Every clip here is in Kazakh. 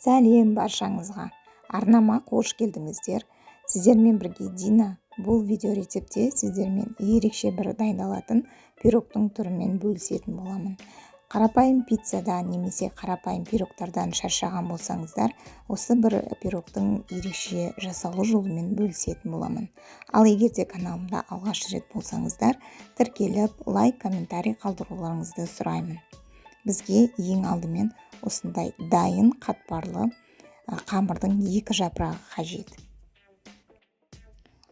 Сәлем баршаңызға. Арнама қош келдіңіздер. Сіздермен бірге Дина. Бұл видео рецепте сіздермен ерекше бір дайындалатын пирогтың түрімен бөлісетін боламын. Қарапайым пиццадан немесе қарапайым пирогтардан шаршаған болсаңыздар, осы бір пирогтың ерекше жасалу жолымен бөлісетін боламын. Ал егер де каналымда алғаш рет болсаңыздар, тіркеліп, лайк, комментарий қалдыруларыңызды сұраймын. Бізге ең алдымен осындай дайын қатпарлы қамырдың 2 жапырағы қажет.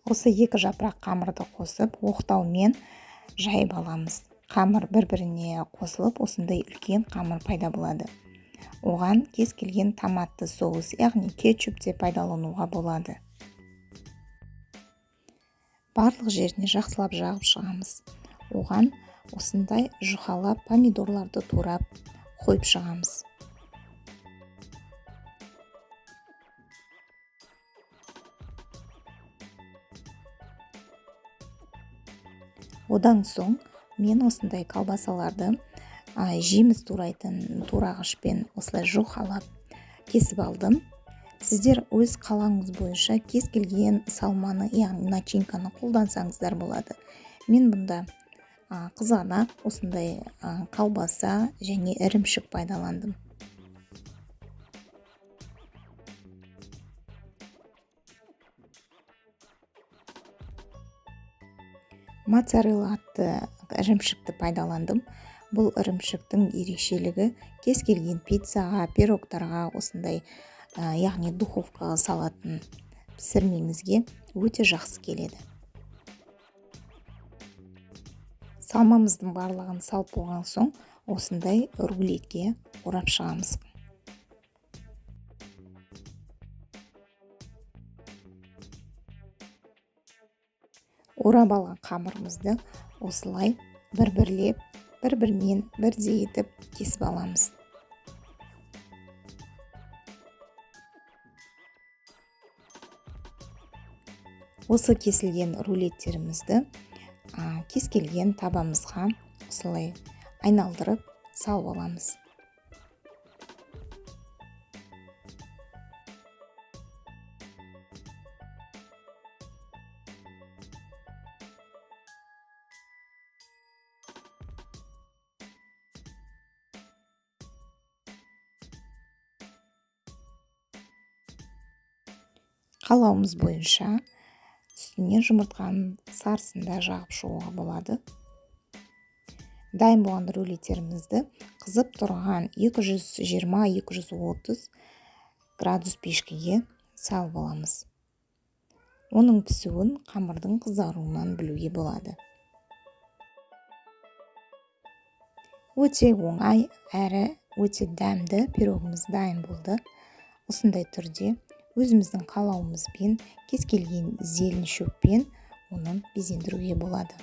Осы 2 жапырақ қамырды қосып, оқтаумен жайып аламыз. Қамыр бір-біріне қосылып, осындай үлкен қамыр пайда болады. Оған кез келген томатты соус, яғни кетчуп те пайдалануға болады. Барлық жеріне жақсылап жағып шығамыз. Оған осындай жұқалап помидорларды турап қойып шығамыз. Одан соң мен осындай колбасаларды жеміс турайтын турағышпен осылай жұқалап кесіп алдым. Сіздер өз қалаңыз бойынша кез келген салманы, яғни начинканы қолдансаңыздар болады. Мен бұнда қызанақ, осындай колбаса және ірімшік пайдаландым. Моцарелла атты ірімшікті пайдаландым. Бұл ірімшіктің ерекшелігі кез келген пиццаға, пирогтарға, осындай яғни духовкаға салатын пісірмеңізге өте жақсы келеді. Салмамыздың барлығын салып болған соң, осындай рулетке орап шығамыз. Орап алған қамырымызды осылай бір-бірлеп, бір-бірінен бірдей етіп кесіп аламыз. Осы кесілген рулеттерімізді кез келген табамызға осылай айналдырып салып аламыз. Қалауымыз бойынша үстіне жұмыртқаның сарысында жағып шығуға болады. Дайын болған рулеттерімізді қызып тұрған 220-230 градус пешкеге салып аламыз. Оның пісуін қамырдың қызаруынан білуге болады. Өте оңай әрі өте дәмді пирогымыз дайын болды. Осындай түрде өзіміздің қалауымызбен, кез келген зелень шөппен оны безендіруге болады.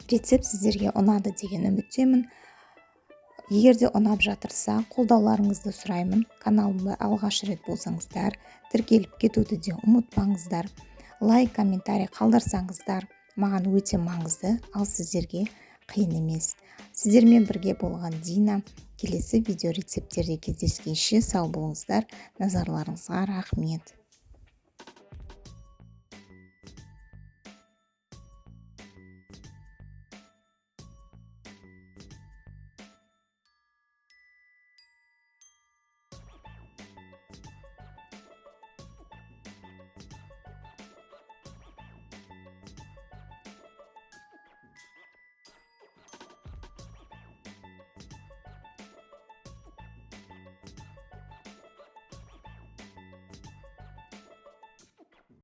Рецепт сіздерге ұнады деген үміттемін. Егер де ұнап жатырса, қолдауларыңызды сұраймын. Каналымда алғаш рет болсаңыздар, тіркеліп кетуді де ұмытпаңыздар. Лайк, комментарий қалдырсаңыздар, маған өте маңызды, ал сіздерге қиын емес. Сіздермен бірге болған Дина. Келесі видео рецептерде кездескенше сау болыңыздар. Назарларыңызға рахмет.